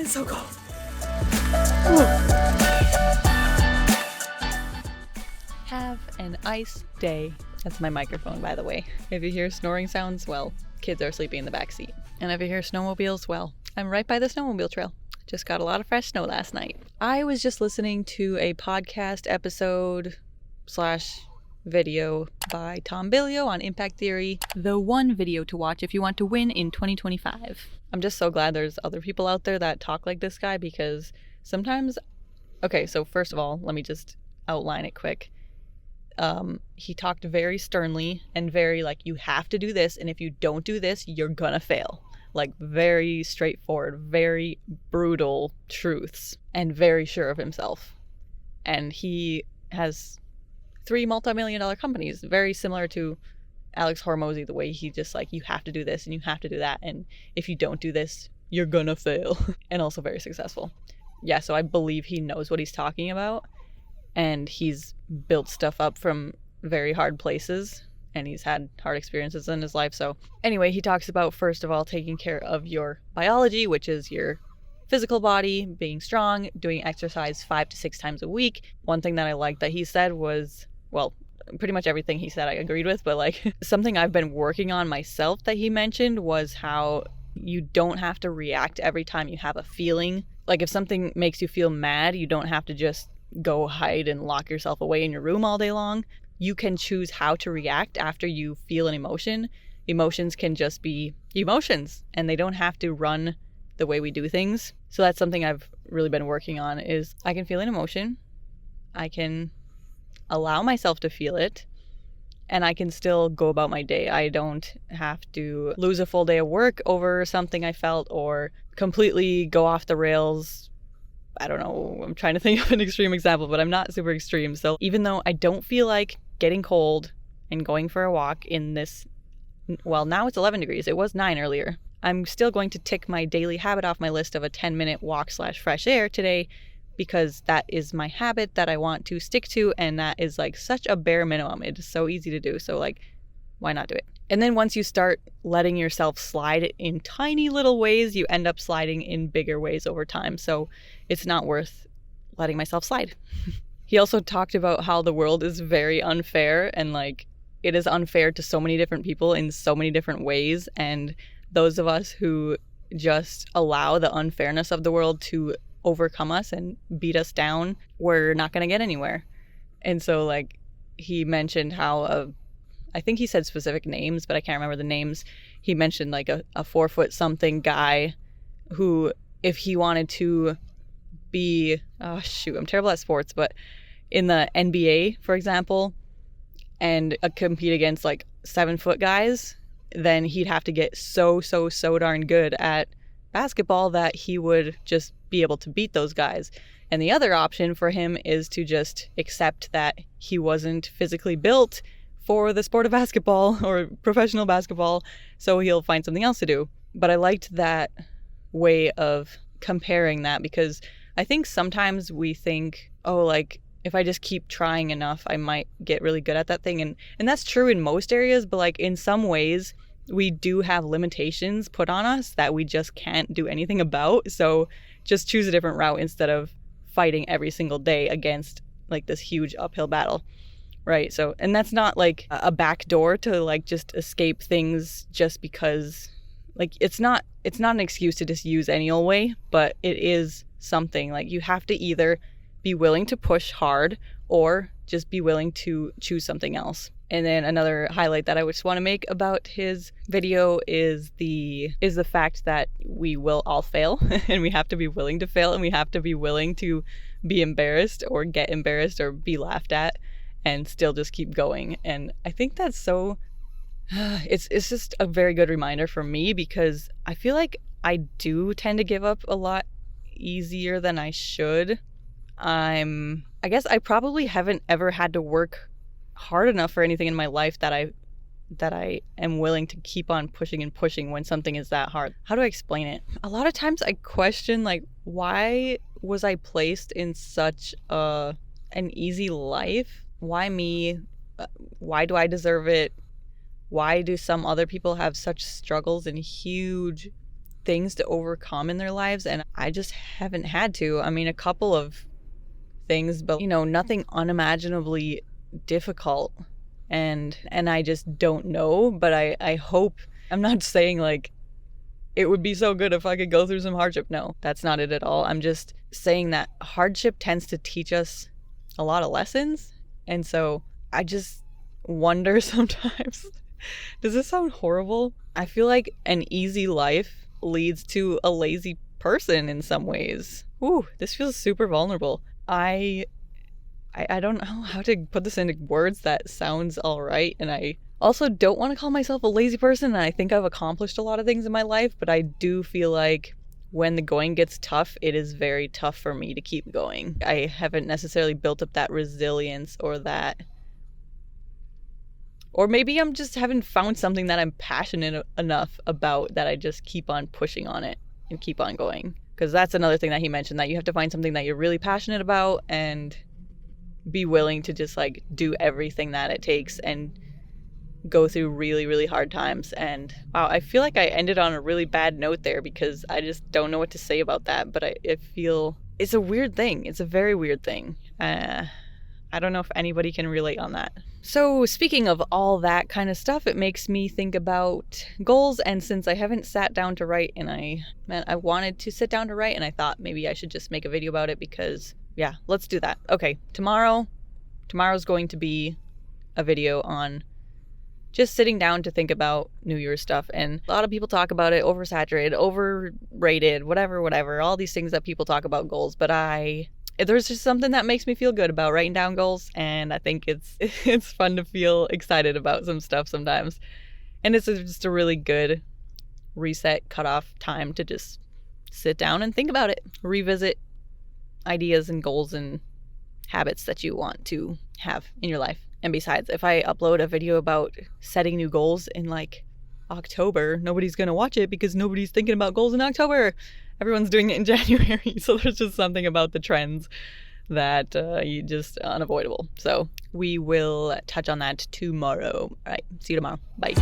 It's so cold. Have an ice day. That's my microphone, by the way. If you hear snoring sounds, well, kids are sleeping in the back seat. And if you hear snowmobiles, well, I'm right by the snowmobile trail. Just got a lot of fresh snow last night. I was just listening to a podcast episode / video by Tom Billio on impact theory. The one video to watch if you want to win in 2025. I'm just so glad there's other people out there that talk like this guy, because sometimes... Okay, so first of all, let me just outline it quick. He talked very sternly and very like, you have to do this, and if you don't do this, you're gonna fail. Like, very straightforward, very brutal truths, and very sure of himself. And he has 3 multi-million-dollar companies, very similar to Alex Hormozy, the way he just like, you have to do this and you have to do that, and if you don't do this, you're gonna fail. And also very successful. Yeah, so I believe he knows what he's talking about, and he's built stuff up from very hard places, and he's had hard experiences in his life. So anyway, he talks about, first of all, taking care of your biology, which is your physical body, being strong, doing exercise 5 to 6 times a week. One thing that I liked that he said was, well, pretty much everything he said I agreed with, but like something I've been working on myself that he mentioned was how you don't have to react every time you have a feeling. Like, if something makes you feel mad, you don't have to just go hide and lock yourself away in your room all day long. You can choose how to react after you feel an emotion. Emotions can just be emotions, and they don't have to run the way we do things. So that's something I've really been working on, is I can feel an emotion, I can allow myself to feel it, and I can still go about my day. I don't have to lose a full day of work over something I felt, or completely go off the rails. I don't know, I'm trying to think of an extreme example, but I'm not super extreme. So even though I don't feel like getting cold and going for a walk in this, well, now it's 11 degrees. It was 9 earlier. I'm still going to tick my daily habit off my list of a 10-minute walk / fresh air today, because that is my habit that I want to stick to, and that is like such a bare minimum. It is so easy to do. So like, why not do it? And then once you start letting yourself slide in tiny little ways, you end up sliding in bigger ways over time. So it's not worth letting myself slide. He also talked about how the world is very unfair, and like, it is unfair to so many different people in so many different ways. And those of us who just allow the unfairness of the world to overcome us and beat us down, we're not going to get anywhere. And so like, he mentioned how I think he said specific names, but I can't remember the names. He mentioned like a 4-foot something guy who, if he wanted to be, oh shoot, I'm terrible at sports, but in the NBA, for example, and compete against like 7-foot guys, then he'd have to get so darn good at basketball that he would just be able to beat those guys. And the other option for him is to just accept that he wasn't physically built for the sport of basketball or professional basketball, so he'll find something else to do. But I liked that way of comparing that, because I think sometimes we think, oh, like, if I just keep trying enough, I might get really good at that thing. And that's true in most areas, but like, in some ways, we do have limitations put on us that we just can't do anything about. So just choose a different route instead of fighting every single day against like this huge uphill battle. Right. So, and that's not like a back door to like just escape things just because, like, it's not an excuse to just use any old way, but it is something. Like, you have to either be willing to push hard or just be willing to choose something else. And then another highlight that I just want to make about his video is the fact that we will all fail, and we have to be willing to fail, and we have to be willing to be embarrassed or get embarrassed or be laughed at, and still just keep going. And I think that's so, it's just a very good reminder for me, because I feel like I do tend to give up a lot easier than I should. I guess I probably haven't ever had to work hard enough for anything in my life that I am willing to keep on pushing and pushing when something is that hard. How do I explain it? A lot of times I question, like, why was I placed in such an easy life? Why me? Why do I deserve it? Why do some other people have such struggles and huge things to overcome in their lives, and I just haven't had to. I mean, a couple of things, but nothing unimaginably difficult, and I just don't know. But I hope, I'm not saying like it would be so good if I could go through some hardship. No, that's not it at all. I'm just saying that hardship tends to teach us a lot of lessons, and so I just wonder sometimes, does this sound horrible? I feel like an easy life leads to a lazy person in some ways. Ooh, this feels super vulnerable. I don't know how to put this into words that sounds all right, and I also don't want to call myself a lazy person, and I think I've accomplished a lot of things in my life, but I do feel like when the going gets tough, it is very tough for me to keep going. I haven't necessarily built up that resilience or maybe I'm just haven't found something that I'm passionate enough about that I just keep on pushing on it and keep on going. Because that's another thing that he mentioned, that you have to find something that you're really passionate about and be willing to just like do everything that it takes and go through really, really hard times. And wow, I feel like I ended on a really bad note there because I just don't know what to say about that. But I feel it's a weird thing. It's a very weird thing. I don't know if anybody can relate on that. So speaking of all that kind of stuff, it makes me think about goals. And since I haven't sat down to write, and I wanted to sit down to write, and I thought maybe I should just make a video about it because, yeah, let's do that. Okay, tomorrow's going to be a video on just sitting down to think about New Year's stuff. And a lot of people talk about it, oversaturated, overrated, whatever, all these things that people talk about goals. But there's just something that makes me feel good about writing down goals, and I think it's fun to feel excited about some stuff sometimes. And it's just a really good reset, cutoff time to just sit down and think about it, revisit ideas and goals and habits that you want to have in your life. And besides, if I upload a video about setting new goals in like October, nobody's gonna watch it because nobody's thinking about goals in October. Everyone's doing it in January. So there's just something about the trends that you just unavoidable. So we will touch on that tomorrow. All right. See you tomorrow. Bye.